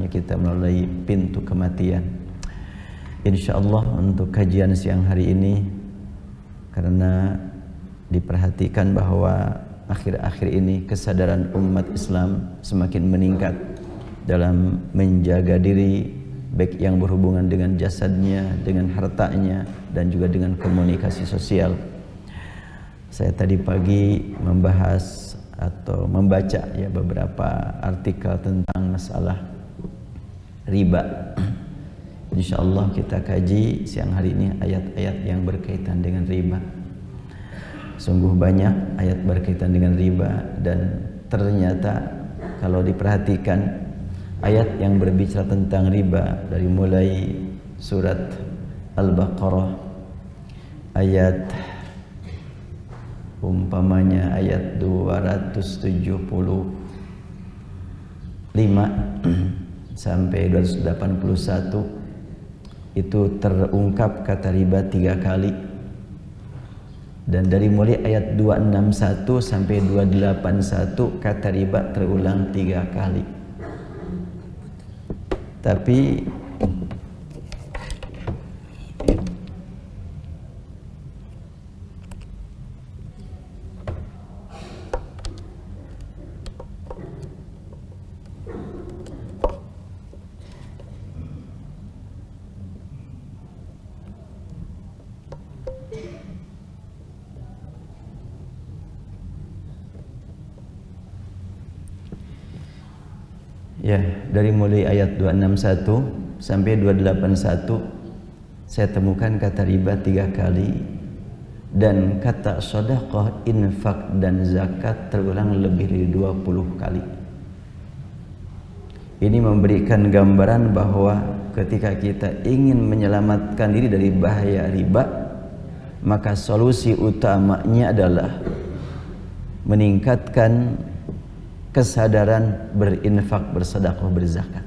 kita melalui pintu kematian. Insyaallah untuk kajian siang hari ini, karena diperhatikan bahwa akhir-akhir ini kesadaran umat Islam semakin meningkat dalam menjaga diri, baik yang berhubungan dengan jasadnya, dengan hartanya, dan juga dengan komunikasi sosial. Saya tadi pagi membahas atau membaca beberapa artikel tentang masalah riba. Insyaallah kita kaji siang hari ini ayat-ayat yang berkaitan dengan riba. Sungguh banyak ayat berkaitan dengan riba, dan ternyata kalau diperhatikan ayat yang berbicara tentang riba dari mulai surat Al-Baqarah ayat umpamanya ayat 275 sampai 281 itu terungkap kata riba 3 kali, dan dari mulai ayat 261 sampai 281 kata riba terulang 3 kali. Tapi dari mulai ayat 261 sampai 281 saya temukan kata riba 3 kali, dan kata sedekah, infak, dan zakat terulang lebih dari 20 kali. Ini memberikan gambaran bahwa ketika kita ingin menyelamatkan diri dari bahaya riba, maka solusi utamanya adalah meningkatkan kesadaran berinfak, bersedekah, berzakat.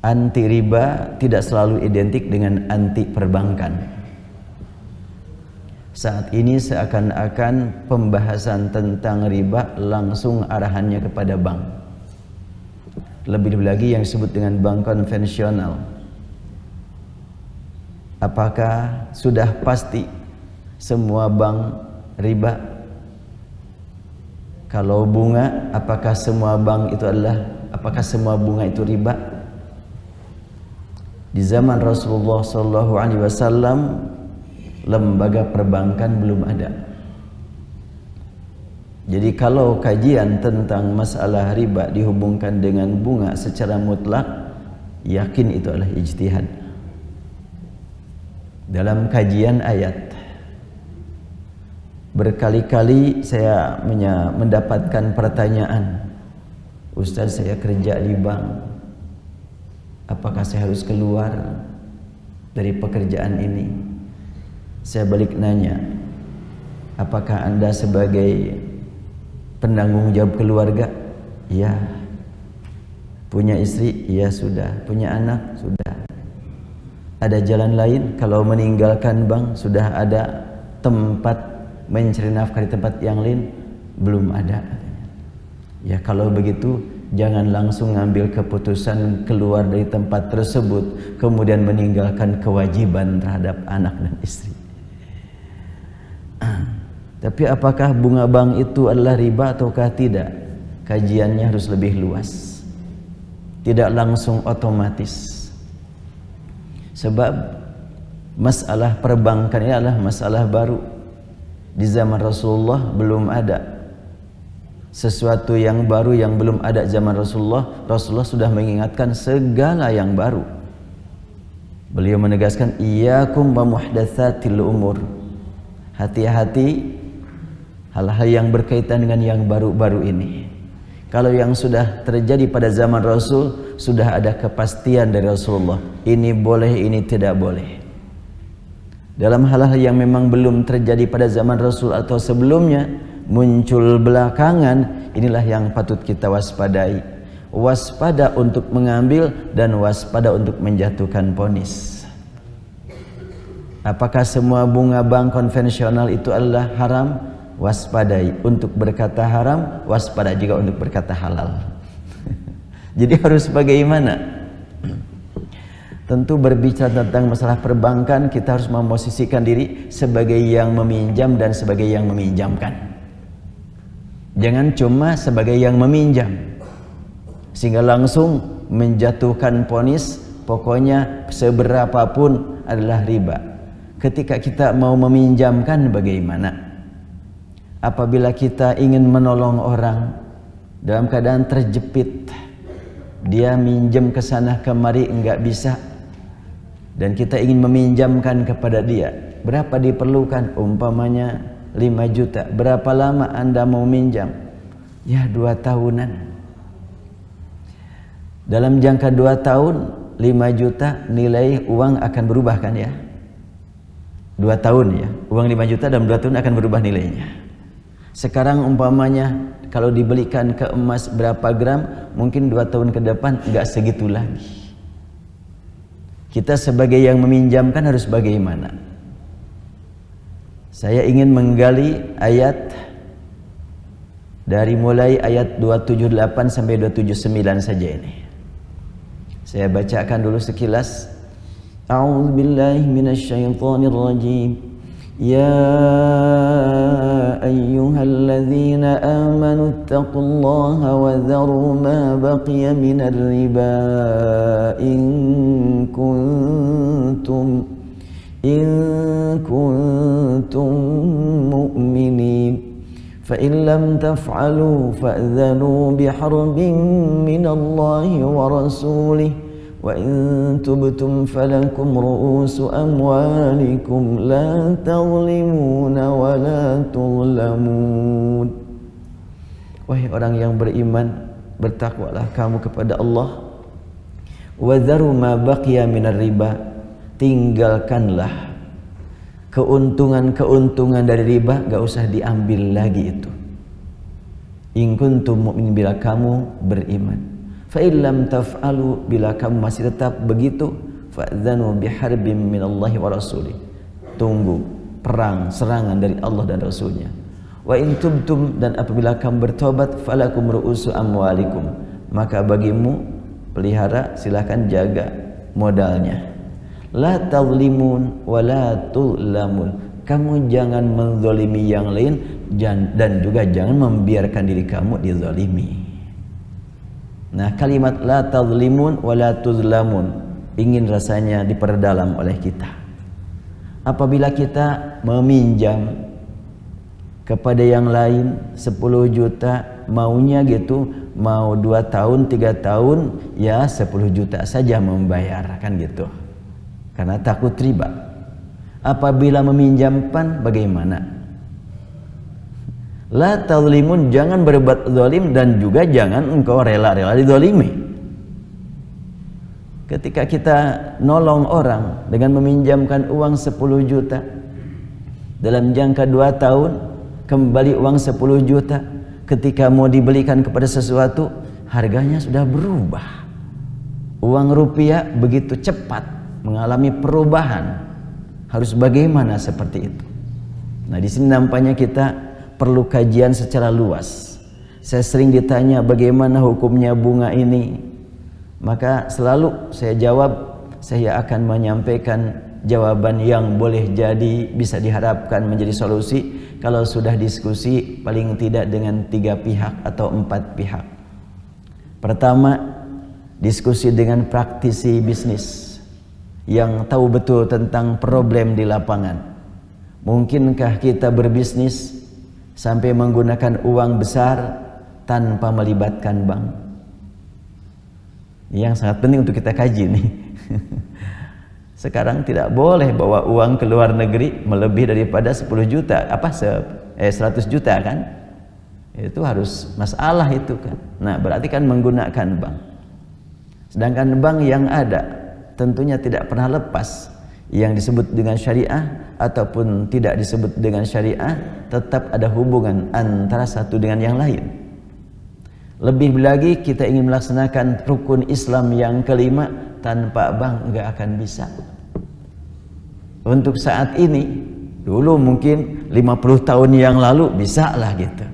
Anti riba tidak selalu identik dengan anti perbankan. Saat ini seakan-akan pembahasan tentang riba langsung arahannya kepada bank. Lebih lagi yang disebut dengan bank konvensional. Apakah sudah pasti semua bank riba? Kalau bunga, apakah semua bunga itu riba? Di zaman Rasulullah SAW lembaga perbankan belum ada. Jadi kalau kajian tentang masalah riba dihubungkan dengan bunga secara mutlak, yakin itu adalah ijtihad. Dalam kajian ayat, berkali-kali saya mendapatkan pertanyaan, Ustaz, saya kerja di bank, apakah saya harus keluar dari pekerjaan ini? Saya balik nanya, apakah Anda sebagai penanggung jawab keluarga? Ya. Punya istri? Ya sudah. Punya anak? Sudah. Ada jalan lain? Kalau meninggalkan bank, sudah ada tempat mencari nafkah di tempat yang lain? Belum ada. Ya kalau begitu, jangan langsung ngambil keputusan keluar dari tempat tersebut kemudian meninggalkan kewajiban terhadap anak dan istri. Tapi apakah bunga bank itu adalah riba ataukah tidak? Kajiannya harus lebih luas, tidak langsung otomatis. Sebab masalah perbankan ini adalah masalah baru. Di zaman Rasulullah belum ada sesuatu yang baru yang belum ada zaman Rasulullah. Rasulullah sudah mengingatkan segala yang baru. Beliau menegaskan, iyyakum wa muhdatsatil umur. Hati-hati hal-hal yang berkaitan dengan yang baru-baru ini. Kalau yang sudah terjadi pada zaman Rasul, sudah ada kepastian dari Rasulullah. Ini boleh, ini tidak boleh. Dalam hal-hal yang memang belum terjadi pada zaman Rasul atau sebelumnya, muncul belakangan, inilah yang patut kita waspadai. Waspada untuk mengambil dan waspada untuk menjatuhkan vonis. Apakah semua bunga bank konvensional itu adalah haram? Waspadai untuk berkata haram, waspada juga untuk berkata halal. Jadi harus bagaimana? Tentu berbicara tentang masalah perbankan, kita harus memposisikan diri sebagai yang meminjam dan sebagai yang meminjamkan. Jangan cuma sebagai yang meminjam, sehingga langsung menjatuhkan vonis, pokoknya seberapapun adalah riba. Ketika kita mau meminjamkan bagaimana? Apabila kita ingin menolong orang dalam keadaan terjepit, dia minjem ke sana kemari enggak bisa, dan kita ingin meminjamkan kepada dia, berapa diperlukan? Umpamanya 5 juta. Berapa lama Anda mau minjam? Ya 2 tahunan. Dalam jangka 2 tahun 5 juta nilai uang akan berubah kan ya? 2 tahun ya, uang 5 juta dalam 2 tahun akan berubah nilainya. Sekarang umpamanya kalau dibelikan ke emas berapa gram, mungkin 2 tahun ke depan enggak segitu lagi. Kita sebagai yang meminjamkan harus bagaimana? Saya ingin menggali ayat dari mulai ayat 278 sampai 279 saja ini. Saya bacakan dulu sekilas. A'udzu billahi minasyaitonir rajim. Ya ayyuhalladzina amanu taqullaha wa dharu ma baqiya minar riba in kuntum mu'minin fa in lam taf'alu fa'dhanu biharbin minallahi wa rasulih wa in tubtum falakum ru'usu amwalikum la tazlimuna wa la tuzlamun. Wahai orang yang beriman, bertakwalah kamu kepada Allah. Wa dharu ma baqiya minar riba, tinggalkanlah keuntungan-keuntungan dari riba, gak usah diambil lagi itu. In kuntum mu'minin, bila kamu beriman. Fa illam taf'alu, bila kamu masih tetap begitu, fa'dzanu biharbin minallahi wa rasulih, tunggu perang, serangan dari Allah dan Rasulnya. Wa in tubtum, dan apabila kamu bertobat, falakum ru'usu amwalikum, maka bagimu pelihara, silakan jaga modalnya. La tazlimun wa la tuzlamun, kamu jangan menzalimi yang lain dan juga jangan membiarkan diri kamu dizalimi. Nah, kalimat la tazlimun wa la tuzlamun ingin rasanya diperdalam oleh kita. Apabila kita meminjam kepada yang lain 10 juta, maunya gitu, mau 2 tahun 3 tahun, ya 10 juta saja membayar, kan gitu, karena takut riba. Apabila meminjamkan bagaimana? La tazlimun, jangan berbuat zalim dan juga jangan engkau rela-rela dizalimi. Ketika kita nolong orang dengan meminjamkan uang 10 juta, dalam jangka 2 tahun kembali uang 10 juta, ketika mau dibelikan kepada sesuatu, harganya sudah berubah. Uang rupiah begitu cepat mengalami perubahan. Harus bagaimana seperti itu? Nah, di sini nampaknya kita perlu kajian secara luas. Saya sering ditanya bagaimana hukumnya bunga ini, maka selalu saya jawab, saya akan menyampaikan jawaban yang boleh jadi bisa diharapkan menjadi solusi kalau sudah diskusi paling tidak dengan 3 pihak atau 4 pihak. Pertama, diskusi dengan praktisi bisnis yang tahu betul tentang problem di lapangan. Mungkinkah kita berbisnis sampai menggunakan uang besar tanpa melibatkan bank? Yang sangat penting untuk kita kaji nih. Sekarang tidak boleh bawa uang ke luar negeri melebihi daripada 10 juta, 100 juta kan? Itu harus masalah itu kan. Nah, berarti kan menggunakan bank. Sedangkan bank yang ada tentunya tidak pernah lepas yang disebut dengan syariah ataupun tidak disebut dengan syariah, tetap ada hubungan antara satu dengan yang lain. Lebih lagi kita ingin melaksanakan rukun Islam yang kelima, tanpa bank nggak akan bisa. Untuk saat ini, dulu mungkin 50 tahun yang lalu bisa lah gitu,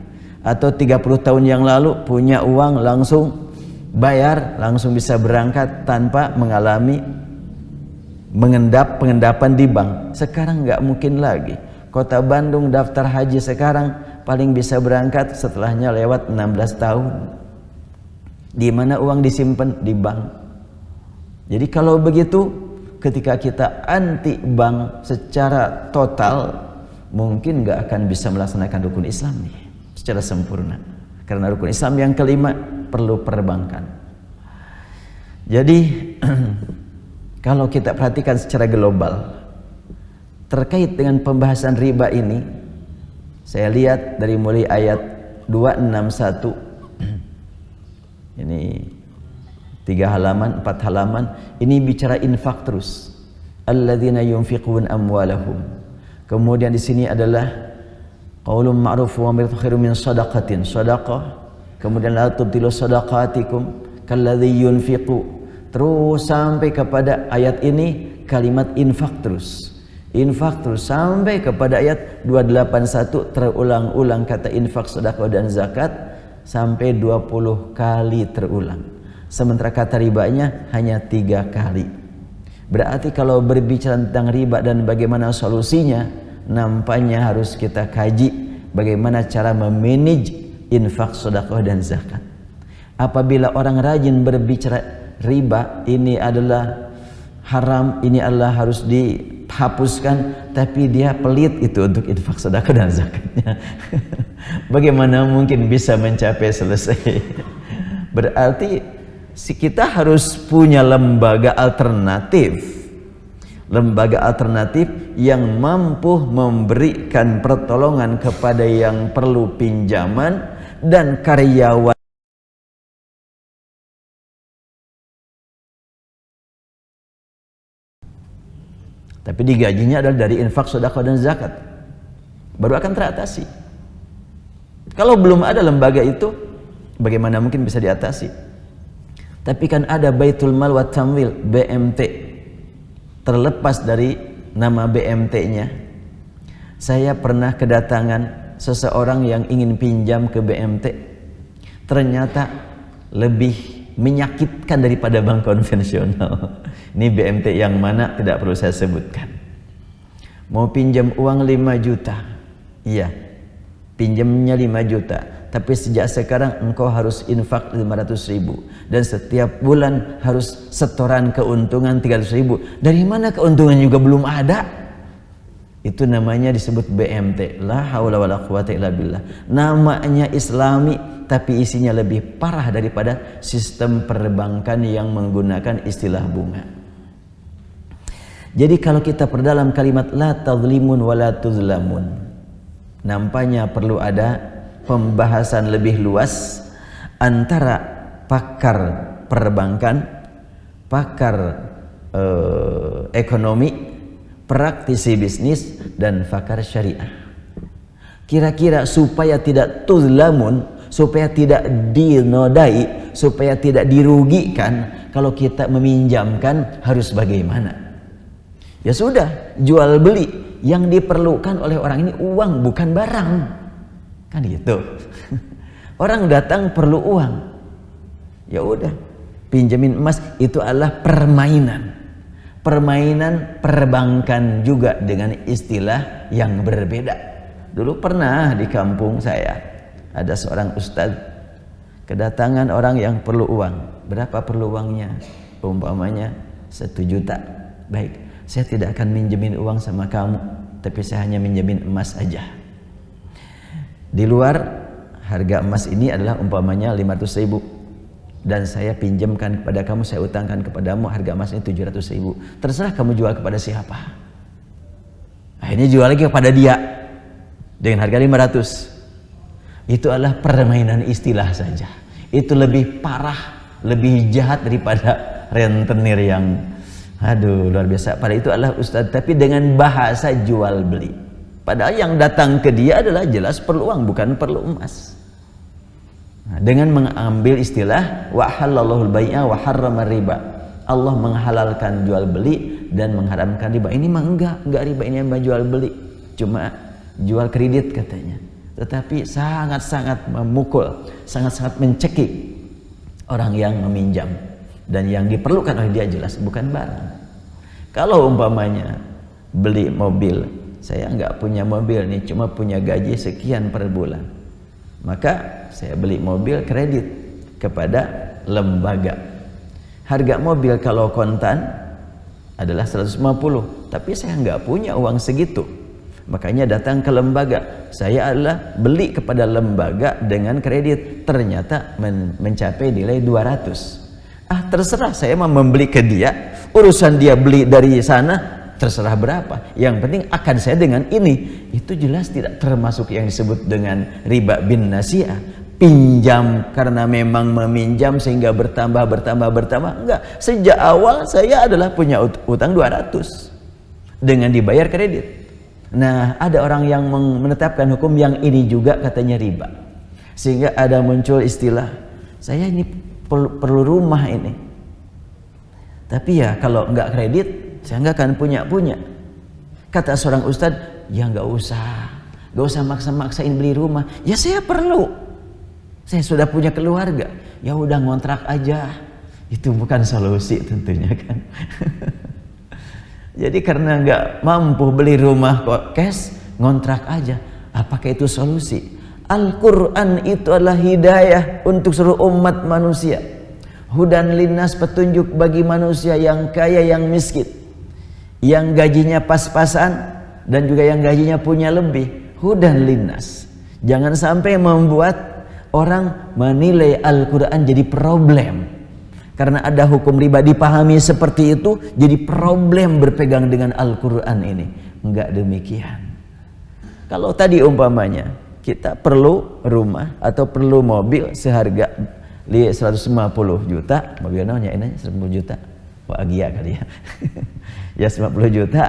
atau 30 tahun yang lalu punya uang langsung bayar langsung bisa berangkat tanpa mengalami pengendapan di bank. Sekarang nggak mungkin lagi. Kota Bandung daftar haji sekarang paling bisa berangkat setelahnya lewat 16 tahun. Di mana uang disimpan? Di bank. Jadi kalau begitu, ketika kita anti bank secara total, mungkin nggak akan bisa melaksanakan rukun Islam nih secara sempurna. Karena rukun Islam yang kelima perlu perbankan. Jadi kalau kita perhatikan secara global terkait dengan pembahasan riba ini, saya lihat dari mulai ayat 261 ini 3 halaman, 4 halaman, ini bicara infak terus. Alladzina yunfiqun amwalahum. Kemudian di sini adalah qaulun ma'ruf wa amrun khairum min shadaqatin, shadaqah. Kemudian la tubtilu shadaqatikum kalladzi yunfiqu. Terus sampai kepada ayat ini kalimat infak terus. Infak terus sampai kepada ayat 281 terulang-ulang kata infak, sedekah dan zakat sampai 20 kali terulang. Sementara kata ribanya hanya 3 kali. Berarti kalau berbicara tentang riba dan bagaimana solusinya, nampaknya harus kita kaji bagaimana cara memanage infak, sedekah dan zakat. Apabila orang rajin berbicara riba, ini adalah haram, ini adalah harus dihapuskan, tapi dia pelit itu untuk infak, sedekah dan zakatnya. Bagaimana mungkin bisa mencapai selesai? Berarti kita harus punya lembaga alternatif yang mampu memberikan pertolongan kepada yang perlu pinjaman dan karyawan. Tapi digajinya adalah dari infak, sedekah dan zakat, baru akan teratasi. Kalau belum ada lembaga itu, bagaimana mungkin bisa diatasi? Tapi kan ada Baitul Mal wa Tamwil, BMT. Terlepas dari nama BMT-nya, saya pernah kedatangan seseorang yang ingin pinjam ke BMT. Ternyata lebih menyakitkan daripada bank konvensional. Ini BMT yang mana tidak perlu saya sebutkan. Mau pinjam uang 5 juta. Iya, pinjamnya 5 juta. Tapi sejak sekarang engkau harus infak 500.000. Dan setiap bulan harus setoran keuntungan 300.000. Dari mana keuntungan juga belum ada. Itu namanya disebut BMT. La haula wala quwata illa billah. Namanya Islami, tapi isinya lebih parah daripada sistem perbankan yang menggunakan istilah bunga. Jadi kalau kita perdalam kalimat la tadlimun wa la tuzlamun, nampaknya perlu ada pembahasan lebih luas antara pakar perbankan, pakar ekonomi, praktisi bisnis, dan pakar syariah. Kira-kira supaya tidak tuzlamun, supaya tidak dinodai, supaya tidak dirugikan, kalau kita meminjamkan harus bagaimana? Ya sudah, jual beli. Yang diperlukan oleh orang ini uang, bukan barang. Kan gitu. Orang datang perlu uang. Ya udah, pinjamin emas itu adalah permainan. Permainan perbankan juga dengan istilah yang berbeda. Dulu pernah di kampung saya ada seorang ustadz kedatangan orang yang perlu uang. Berapa perlu uangnya? Umpamanya 1 juta. Baik, saya tidak akan minjemin uang sama kamu, tapi saya hanya minjemin emas aja. Di luar harga emas ini adalah umpamanya 500.000, dan saya pinjamkan kepada kamu, saya utangkan kepadamu harga emasnya 700.000. Terserah kamu jual kepada siapa. Akhirnya jual lagi kepada dia dengan harga 500. Itu adalah permainan istilah saja. Itu lebih parah, lebih jahat daripada rentenir yang aduh luar biasa. Pada itu adalah ustadz, tapi dengan bahasa jual beli. Padahal yang datang ke dia adalah jelas perlu uang, bukan perlu emas. Nah, dengan mengambil istilah wa halallahu al-bai'a wa harrama riba. Allah menghalalkan jual beli dan mengharamkan riba. Ini mah enggak riba, ini mah jual beli. Cuma jual kredit katanya. Tetapi sangat-sangat memukul, sangat-sangat mencekik orang yang meminjam, dan yang diperlukan oleh dia jelas bukan barang. Kalau umpamanya beli mobil, saya nggak punya mobil nih, cuma punya gaji sekian per bulan, maka saya beli mobil kredit kepada lembaga. Harga mobil kalau kontan adalah 150, tapi saya nggak punya uang segitu, makanya datang ke lembaga. Saya adalah beli kepada lembaga dengan kredit, ternyata mencapai nilai 200. Terserah, saya mau membeli ke dia, urusan dia beli dari sana terserah berapa, yang penting akan saya dengan ini. Itu jelas tidak termasuk yang disebut dengan riba bin nasi'ah. Pinjam karena memang meminjam sehingga bertambah. Enggak, sejak awal saya adalah punya utang 200 dengan dibayar kredit. Nah, ada orang yang menetapkan hukum yang ini juga katanya riba, sehingga ada muncul istilah, saya ini perlu rumah ini, tapi ya kalau nggak kredit saya nggak akan punya. Kata seorang ustadz, ya nggak usah maksa-maksain beli rumah. Ya saya perlu, saya sudah punya keluarga, ya udah ngontrak aja. Itu bukan solusi tentunya kan. Jadi karena nggak mampu beli rumah kok cash, ngontrak aja. Apakah itu solusi? Al-Quran itu adalah hidayah untuk seluruh umat manusia. Hudan linnas, petunjuk bagi manusia yang kaya, yang miskin, yang gajinya pas-pasan, dan juga yang gajinya punya lebih. Hudan linnas. Jangan sampai membuat orang menilai Al-Quran jadi problem. Karena ada hukum riba dipahami seperti itu, jadi problem berpegang dengan Al-Quran ini. Enggak demikian. Kalau tadi umpamanya kita perlu rumah atau perlu mobil seharga 150 juta, mobil namanya ini 150 juta, wah Agia kali ya. Ya 50 juta,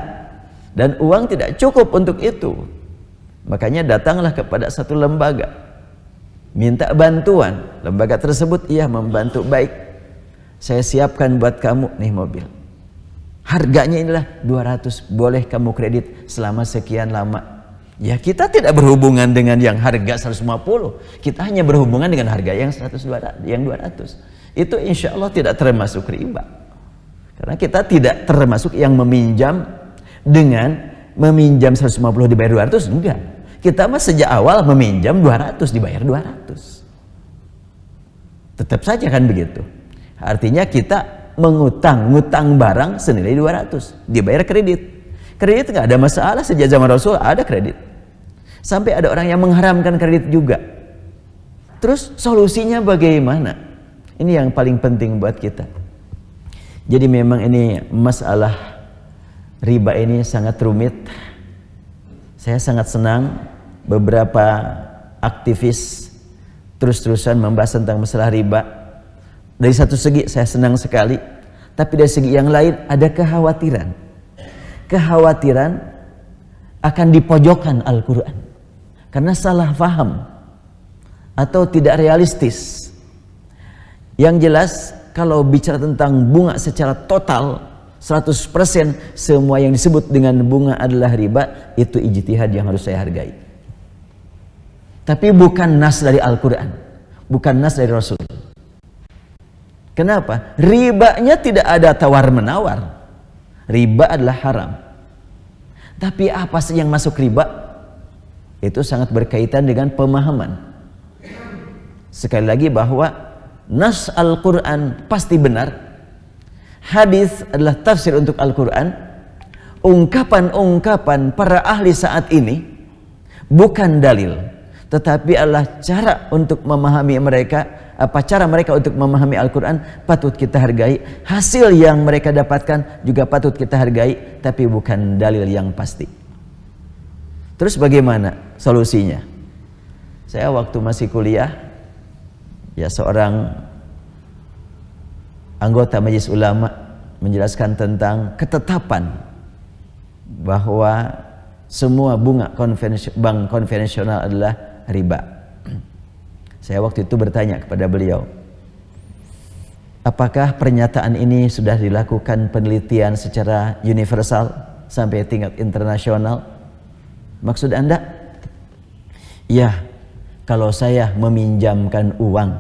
dan uang tidak cukup untuk itu. Makanya datanglah kepada satu lembaga, minta bantuan. Lembaga tersebut membantu, baik, saya siapkan buat kamu nih mobil, harganya inilah 200, boleh kamu kredit selama sekian lama. Ya kita tidak berhubungan dengan yang harga 150, kita hanya berhubungan dengan harga yang 200. Itu insya Allah tidak termasuk riba, karena kita tidak termasuk yang meminjam dengan meminjam 150 dibayar 200, enggak. Kita mah sejak awal meminjam 200 dibayar 200. Tetap saja kan begitu. Artinya kita ngutang barang senilai 200, dibayar kredit. Kredit nggak ada masalah, sejak zaman Rasul ada kredit. Sampai ada orang yang mengharamkan kredit juga. Terus solusinya bagaimana? Ini yang paling penting buat kita. Jadi memang ini masalah riba ini sangat rumit. Saya sangat senang beberapa aktivis terus-terusan membahas tentang masalah riba. Dari satu segi saya senang sekali, tapi dari segi yang lain ada kekhawatiran. Kekhawatiran akan dipojokkan Al-Quran karena salah faham atau tidak realistis. Yang jelas kalau bicara tentang bunga secara total 100% semua yang disebut dengan bunga adalah riba, itu ijtihad yang harus saya hargai. Tapi bukan nas dari Al-Quran, bukan nas dari Rasul. Kenapa? Ribanya tidak ada tawar-menawar. Riba adalah haram. Tapi apa sih yang masuk riba? Itu sangat berkaitan dengan pemahaman. Sekali lagi bahwa nas Al-Quran pasti benar. Hadis adalah tafsir untuk Al-Quran. Ungkapan-ungkapan para ahli saat ini bukan dalil, tetapi adalah cara untuk memahami mereka. Apa cara mereka untuk memahami Al-Quran patut kita hargai. Hasil yang mereka dapatkan juga patut kita hargai, tapi bukan dalil yang pasti. Terus bagaimana solusinya? Saya waktu masih kuliah, ya seorang anggota Majelis Ulama menjelaskan tentang ketetapan bahwa semua bunga bank konvensional adalah riba. Saya waktu itu bertanya kepada beliau, apakah pernyataan ini sudah dilakukan penelitian secara universal sampai tingkat internasional? Maksud Anda? Ya, kalau saya meminjamkan uang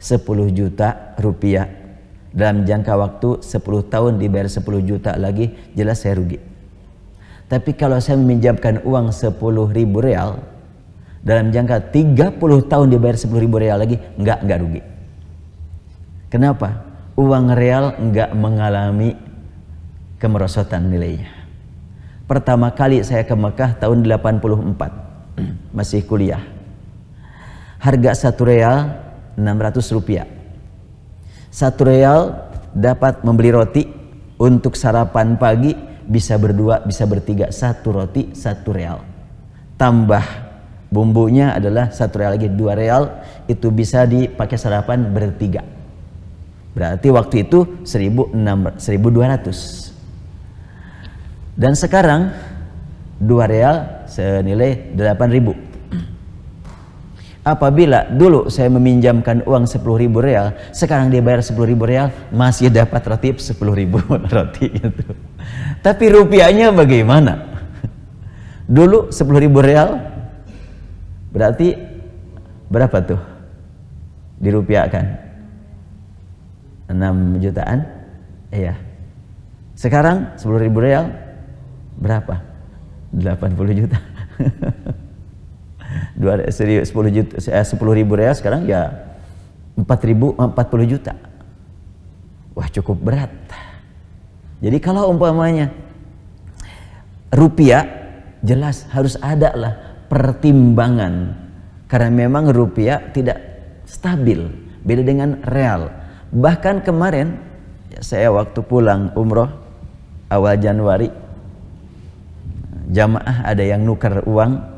10 juta rupiah. Dalam jangka waktu 10 tahun dibayar 10 juta lagi, jelas saya rugi. Tapi kalau saya meminjamkan uang 10.000 real, dalam jangka 30 tahun dibayar 10.000 real lagi, enggak rugi. Kenapa? Uang real enggak mengalami kemerosotan nilainya. Pertama kali saya ke Mekah tahun 84, masih kuliah. Harga 1 real 600 rupiah. 1 real dapat membeli roti untuk sarapan pagi, bisa berdua, bisa bertiga. 1 roti 1 real. Tambah bumbunya adalah 1 real lagi, 2 real, itu bisa dipakai sarapan bertiga. Berarti waktu itu 1.200. Dan sekarang 2 real senilai 8.000. Apabila dulu saya meminjamkan uang 10.000 real, sekarang dia bayar 10.000 real, masih dapat roti 10.000 roti gitu. Tapi rupiahnya bagaimana? Dulu 10.000 real berarti berapa tuh? Dirupiahkan 6 jutaan? Iya. Sekarang 10.000 real berapa? 80 juta. 10.000 real sekarang ya 40 juta. Wah, cukup berat. Jadi kalau umpamanya rupiah, jelas harus ada lah pertimbangan, karena memang rupiah tidak stabil, beda dengan real. Bahkan kemarin saya waktu pulang umroh awal Januari, jamaah ada yang nuker uang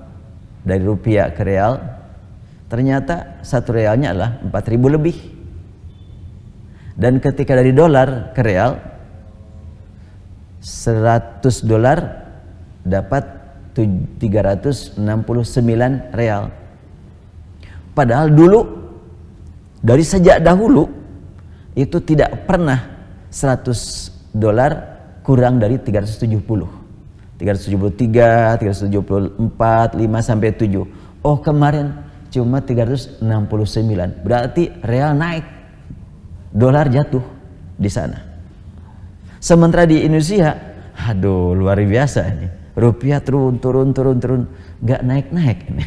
dari rupiah ke real, ternyata 1 realnya adalah 4.000 lebih. Dan ketika dari dolar ke real, 100 dolar dapat 369 real. Padahal dulu, dari sejak dahulu, itu tidak pernah 100 dolar kurang dari 370. 373, 374, 5 sampai 7. Oh, kemarin cuma 369. Berarti real naik, dolar jatuh di sana. Sementara di Indonesia, aduh luar biasa ini. Rupiah turun, nggak naik ini.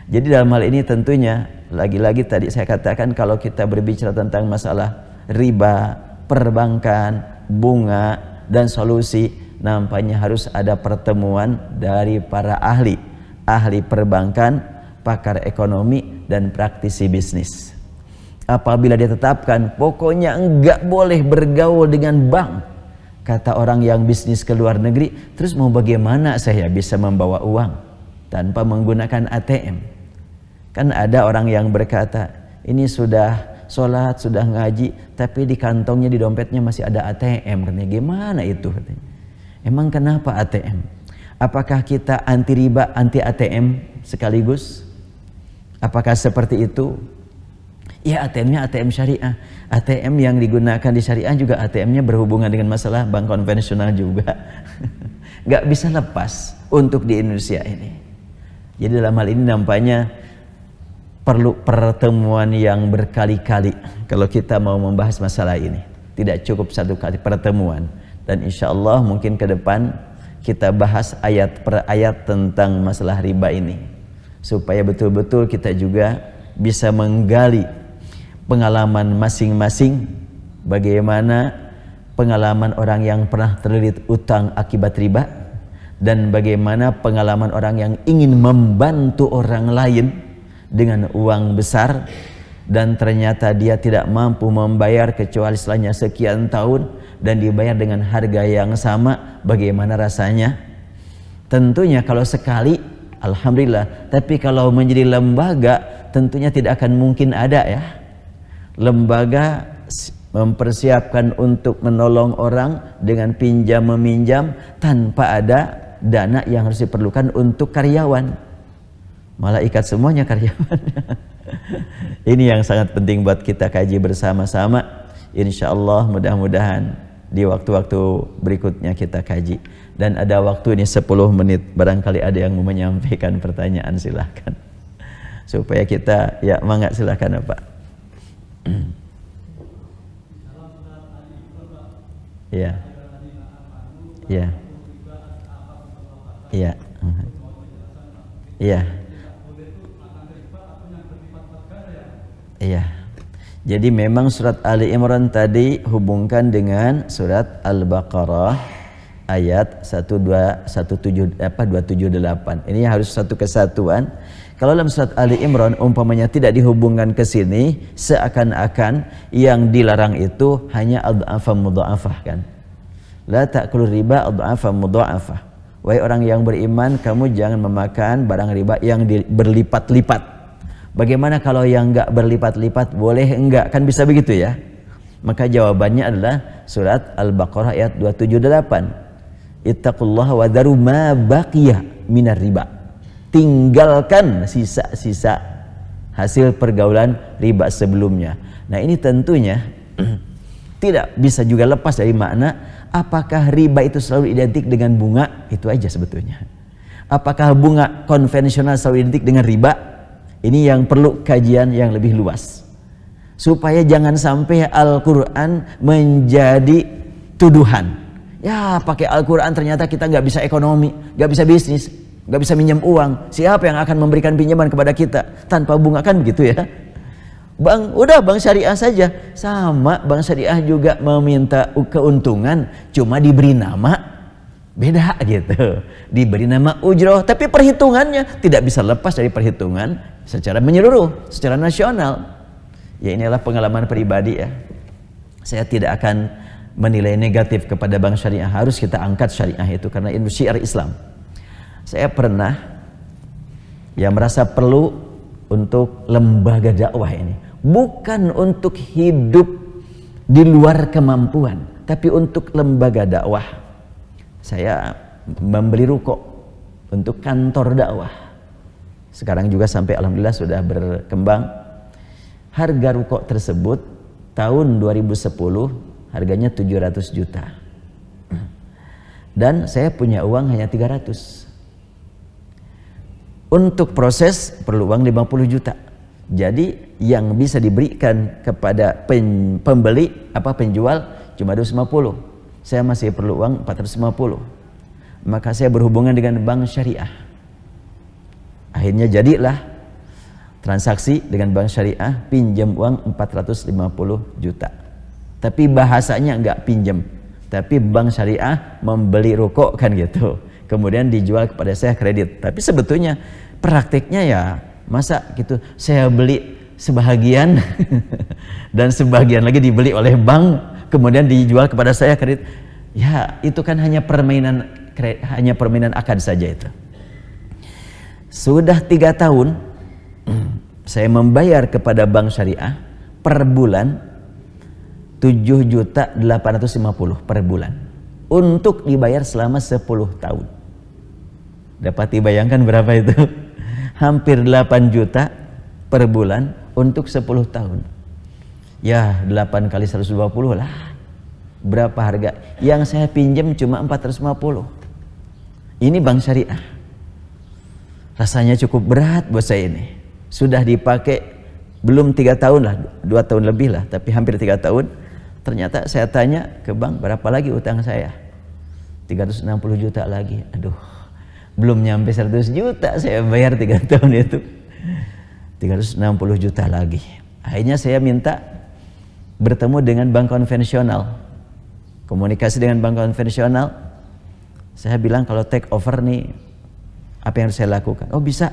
Jadi dalam hal ini tentunya lagi-lagi tadi saya katakan, kalau kita berbicara tentang masalah riba, perbankan, bunga dan solusi, nampaknya harus ada pertemuan dari para ahli perbankan, pakar ekonomi, dan praktisi bisnis. Apabila dia tetapkan pokoknya enggak boleh bergaul dengan bank, kata orang yang bisnis ke luar negeri, terus mau bagaimana saya bisa membawa uang tanpa menggunakan ATM? Kan ada orang yang berkata, ini sudah sholat, sudah ngaji, tapi di kantongnya, di dompetnya masih ada ATM. Katanya, gimana itu? Katanya, emang kenapa ATM? Apakah kita anti riba, anti ATM sekaligus? Apakah seperti itu? Ya, ATM-nya ATM syariah. ATM yang digunakan di syariah juga ATM-nya berhubungan dengan masalah bank konvensional juga. Gak bisa lepas untuk di Indonesia ini. Jadi dalam hal ini nampaknya perlu pertemuan yang berkali-kali kalau kita mau membahas masalah ini. Tidak cukup 1 kali pertemuan. Dan insya Allah mungkin ke depan kita bahas ayat per ayat tentang masalah riba ini, supaya betul-betul kita juga bisa menggali pengalaman masing-masing, bagaimana pengalaman orang yang pernah terlilit utang akibat riba, dan bagaimana pengalaman orang yang ingin membantu orang lain dengan uang besar dan ternyata dia tidak mampu membayar kecuali setelahnya sekian tahun dan dibayar dengan harga yang sama, bagaimana rasanya? Tentunya kalau sekali alhamdulillah, tapi kalau menjadi lembaga tentunya tidak akan mungkin ada ya. Lembaga mempersiapkan untuk menolong orang dengan pinjam meminjam tanpa ada dana yang harus diperlukan untuk karyawan. Malaikat semuanya karyawan. Ini yang sangat penting buat kita kaji bersama-sama. Insya Allah mudah-mudahan di waktu-waktu berikutnya kita kaji. Dan ada waktu ini 10 menit, barangkali ada yang mau menyampaikan pertanyaan, silahkan. Supaya kita, ya mangga silahkan Pak. Iya. Iya. Iya. Iya. Iya. Jadi memang surat Ali Imran tadi hubungkan dengan surat Al-Baqarah ayat 278. Ini harus satu kesatuan. Kalau dalam surat Ali Imran umpamanya tidak dihubungkan ke sini, seakan-akan yang dilarang itu hanya adhafan mudha'afah kan. La ta'kulur riba adhafan mudha'afah. Wahai orang yang beriman, kamu jangan memakan barang riba yang berlipat-lipat. Bagaimana kalau yang enggak berlipat-lipat, boleh enggak? Kan bisa begitu ya. Maka jawabannya adalah surat Al-Baqarah ayat 278. Ittaqullaha wa dharu ma baqiya minar riba. Tinggalkan sisa-sisa hasil pergaulan riba sebelumnya. Nah, ini tentunya tidak bisa juga lepas dari makna apakah riba itu selalu identik dengan bunga? Itu aja sebetulnya. Apakah bunga konvensional selalu identik dengan riba? Ini yang perlu kajian yang lebih luas. Supaya jangan sampai Al-Quran menjadi tuduhan. Ya, pakai Al-Quran ternyata kita nggak bisa ekonomi, nggak bisa bisnis, nggak bisa minjam uang. Siapa yang akan memberikan pinjaman kepada kita tanpa bunga? Kan begitu ya. Bank syariah saja sama. Bank syariah juga meminta keuntungan, cuma diberi nama beda gitu. Diberi nama ujroh, tapi perhitungannya tidak bisa lepas dari perhitungan secara menyeluruh, secara nasional. Ya, inilah pengalaman pribadi ya. Saya tidak akan menilai negatif kepada bank syariah. Harus kita angkat syariah itu karena itu syiar Islam. Saya pernah merasa perlu untuk lembaga dakwah ini, bukan untuk hidup di luar kemampuan, tapi untuk lembaga dakwah. Saya membeli ruko untuk kantor dakwah. Sekarang juga sampai alhamdulillah sudah berkembang. Harga ruko tersebut tahun 2010 harganya 700 juta. Dan saya punya uang hanya 300. Untuk proses perlu uang 50 juta. Jadi yang bisa diberikan kepada penjual cuma 250. Saya masih perlu uang 450. Maka saya berhubungan dengan bank syariah. Akhirnya jadilah transaksi dengan bank syariah, pinjam uang 450 juta. Tapi bahasanya enggak pinjam, tapi bank syariah membeli ruko kan gitu. Kemudian dijual kepada saya kredit. Tapi sebetulnya praktiknya ya masa gitu saya beli sebahagian dan sebagian lagi dibeli oleh bank, kemudian dijual kepada saya kredit. Ya, itu kan hanya permainan akad saja itu. Sudah 3 tahun saya membayar kepada bank syariah per bulan 7.850 per bulan untuk dibayar selama 10 tahun. Dapat dibayangkan berapa itu? Hampir 8 juta per bulan untuk 10 tahun. Ya, 8 kali 120 lah. Berapa harga? Yang saya pinjam cuma 450. Ini bank syariah. Rasanya cukup berat buat saya ini. Sudah dipakai belum 3 tahun lah, 2 tahun lebih lah, tapi hampir 3 tahun. Ternyata saya tanya ke bank, berapa lagi utang saya? 360 juta lagi. Aduh, belum nyampe 100 juta saya bayar 3 tahun itu. 360 juta lagi. Akhirnya saya minta bertemu dengan bank konvensional. Komunikasi dengan bank konvensional. Saya bilang kalau take over nih, apa yang harus saya lakukan? Oh, bisa.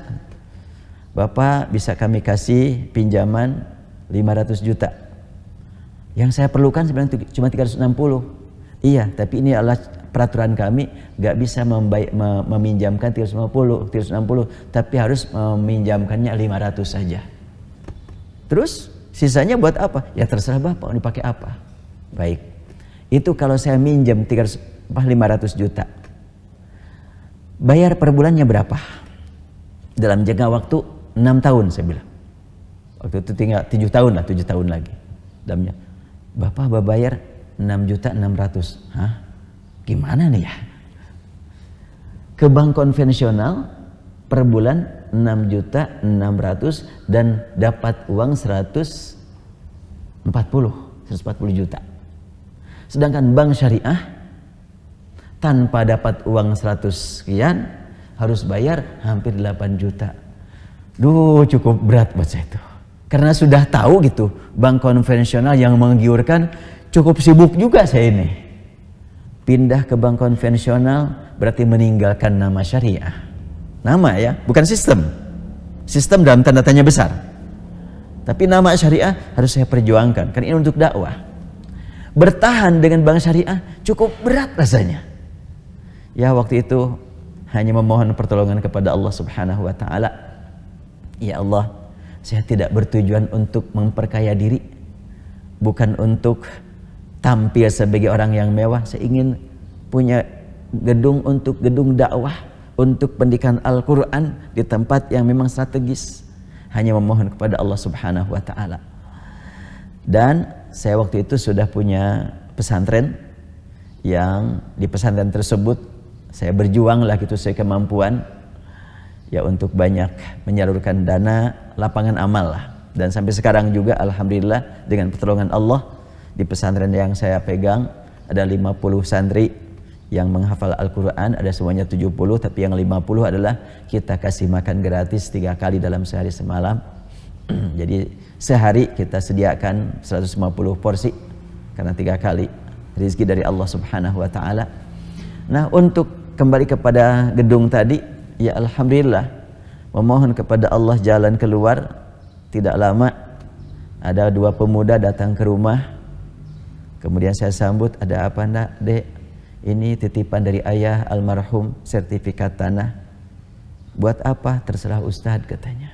Bapak bisa kami kasih pinjaman 500 juta. Yang saya perlukan sebenarnya cuma 360. Iya, tapi ini adalah peraturan kami, gak bisa meminjamkan 360, tapi harus meminjamkannya 500 saja. Terus sisanya buat apa? Ya terserah Bapak, mau dipakai apa. Baik. Itu kalau saya minjam 500 juta. Bayar per bulannya berapa? Dalam jangka waktu 6 tahun saya bilang. Waktu itu tinggal 7 tahun lah, 7 tahun lagi. Dalamnya, Bapak bayar 6.600.000. Hah? Gimana nih ya? Ke bank konvensional per bulan 6.600.000 dan dapat uang 100 140 juta. Sedangkan bank syariah tanpa dapat uang 100 sekian harus bayar hampir 8 juta. Duh, cukup berat buat saya itu. Karena sudah tahu gitu, bank konvensional yang menggiurkan, cukup sibuk juga saya ini. Pindah ke bank konvensional berarti meninggalkan nama syariah. Nama ya, bukan sistem. Sistem dalam tanda tanya besar. Tapi nama syariah harus saya perjuangkan, karena ini untuk dakwah. Bertahan dengan bank syariah cukup berat rasanya. Ya, waktu itu hanya memohon pertolongan kepada Allah Subhanahu wa taala. Ya Allah, saya tidak bertujuan untuk memperkaya diri, bukan untuk tampil sebagai orang yang mewah. Saya ingin punya gedung untuk gedung dakwah, untuk pendidikan Al-Quran di tempat yang memang strategis. Hanya memohon kepada Allah Subhanahu wa ta'ala. Dan saya waktu itu sudah punya pesantren, yang di pesantren tersebut saya berjuang lah gitu saya kemampuan ya untuk banyak menyalurkan dana lapangan amal lah. Dan sampai sekarang juga alhamdulillah dengan pertolongan Allah, di pesantren yang saya pegang ada 50 santri yang menghafal Al-Quran, ada semuanya 70, tapi yang 50 adalah kita kasih makan gratis 3 kali dalam sehari semalam. Jadi sehari kita sediakan 150 porsi karena 3 kali rezeki dari Allah Subhanahu wa taala. Nah, untuk kembali kepada gedung tadi, ya alhamdulillah memohon kepada Allah jalan keluar. Tidak lama ada 2 pemuda datang ke rumah. Kemudian saya sambut, ada apa ndak, Dek? Ini titipan dari ayah almarhum, sertifikat tanah. Buat apa? Terserah Ustadz, katanya.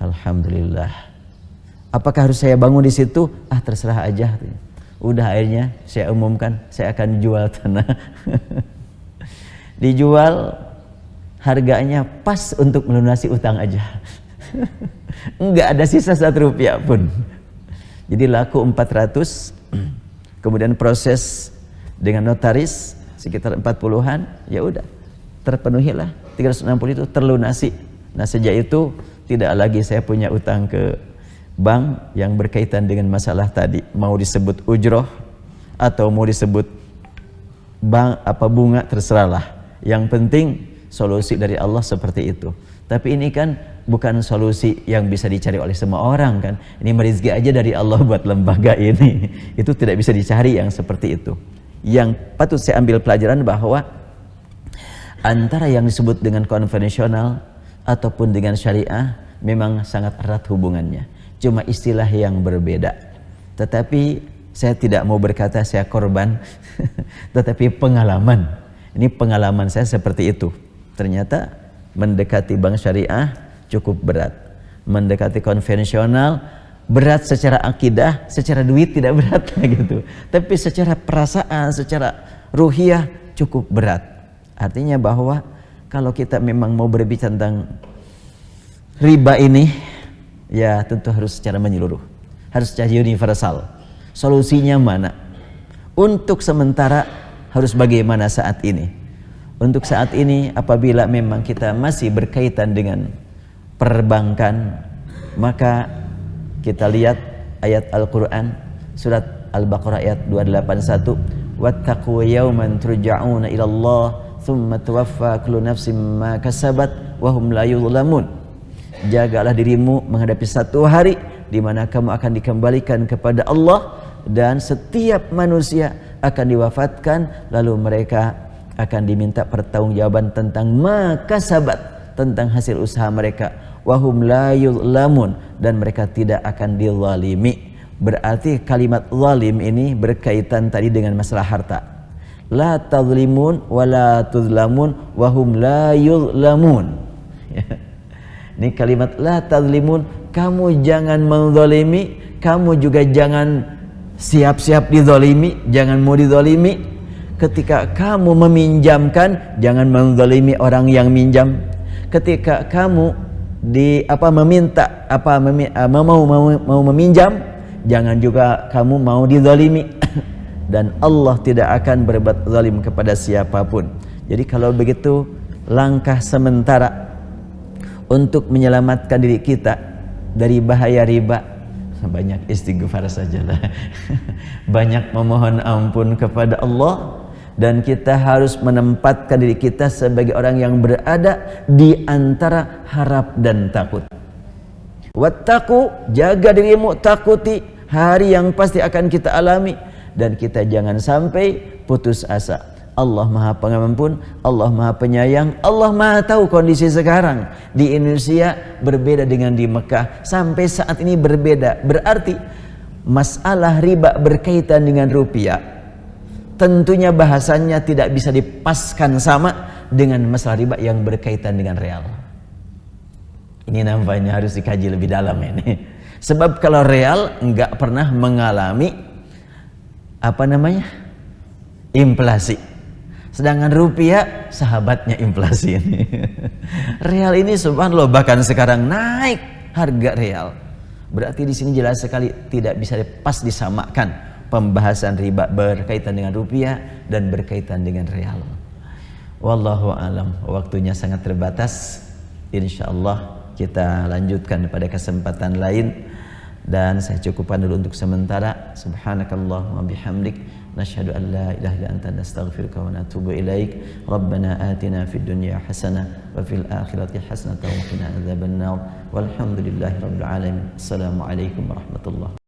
Alhamdulillah. Apakah harus saya bangun di situ? Ah, terserah aja. Udah, akhirnya saya umumkan, saya akan jual tanah. Dijual, harganya pas untuk melunasi utang aja. Enggak ada sisa 1 rupiah pun. Jadi laku 400. Kemudian proses dengan notaris sekitar 40-an, ya udah terpenuhilah 360 itu terlunasi. Nah, sejak itu tidak lagi saya punya utang ke bank yang berkaitan dengan masalah tadi, mau disebut ujroh atau mau disebut bank apa bunga, terserahlah. Yang penting solusi dari Allah seperti itu. Tapi ini kan bukan solusi yang bisa dicari oleh semua orang kan. Ini rezeki aja dari Allah buat lembaga ini. Itu tidak bisa dicari yang seperti itu. Yang patut saya ambil pelajaran bahwa antara yang disebut dengan konvensional ataupun dengan syariah memang sangat erat hubungannya. Cuma istilah yang berbeda. Tetapi saya tidak mau berkata saya korban, tetapi pengalaman. Ini pengalaman saya seperti itu. Ternyata mendekati bank syariah cukup berat. Mendekati konvensional berat secara akidah, secara duit tidak berat gitu. Tapi secara perasaan, secara ruhiyah cukup berat. Artinya bahwa kalau kita memang mau berbicara tentang riba ini, ya tentu harus secara menyeluruh, harus secara universal. Solusinya mana? Untuk sementara harus bagaimana saat ini? Untuk saat ini apabila memang kita masih berkaitan dengan perbankan, maka kita lihat ayat Al-Quran surat Al-Baqarah ayat 281, wattaqu yawman turja'una ilallah thumma tuwaffa kullu nafsin ma kasabat wa hum la yuzlamun. Jagalah dirimu menghadapi satu hari di mana kamu akan dikembalikan kepada Allah dan setiap manusia akan diwafatkan, lalu mereka akan diminta pertanggungjawaban tentang ma kasabat, tentang hasil usaha mereka. Wahum la yuzlamun, dan mereka tidak akan dizalimi. Berarti kalimat zalim ini berkaitan tadi dengan masalah harta. La tazlimun wa la tuzlamun wahum la yuzlamun. Ini kalimat la tazlimun, kamu jangan menzalimi, kamu juga jangan siap-siap dizalimi, jangan mau dizalimi. Ketika kamu meminjamkan, jangan menzalimi orang yang minjam. Ketika kamu mau meminjam, jangan juga kamu mau dizalimi. Dan Allah tidak akan berbuat zalim kepada siapapun. Jadi kalau begitu, langkah sementara untuk menyelamatkan diri kita dari bahaya riba, banyak istighfar sajalah. Banyak memohon ampun kepada Allah, dan kita harus menempatkan diri kita sebagai orang yang berada di antara harap dan takut. Wattaqu, jaga dirimu, takuti hari yang pasti akan kita alami, dan kita jangan sampai putus asa. Allah Maha Pengampun, Allah Maha Penyayang, Allah Maha tahu kondisi sekarang di Indonesia berbeda dengan di Mekah. Sampai saat ini berbeda. Berarti masalah riba berkaitan dengan rupiah, tentunya bahasannya tidak bisa dipaskan sama dengan masalah riba yang berkaitan dengan real. Ini nampaknya harus dikaji lebih dalam ini. Sebab kalau real enggak pernah mengalami inflasi. Sedangkan rupiah sahabatnya inflasi ini. Real ini subhanallah bahkan sekarang naik harga real. Berarti di sini jelas sekali tidak bisa pas disamakan pembahasan riba berkaitan dengan rupiah dan berkaitan dengan real. Wallahu alam. Waktunya sangat terbatas. Insyaallah kita lanjutkan pada kesempatan lain, dan saya cukupkan dulu untuk sementara. Subhanakallahumma bihamdik, nashhadu an la ilaha illa anta, nastaghfiruka wa natubu ilaik. Rabbana atina fid dunya hasanah wa fil akhirati hasanah wa qina adzabannar. Walhamdulillahi rabbil alamin. Assalamualaikum warahmatullahi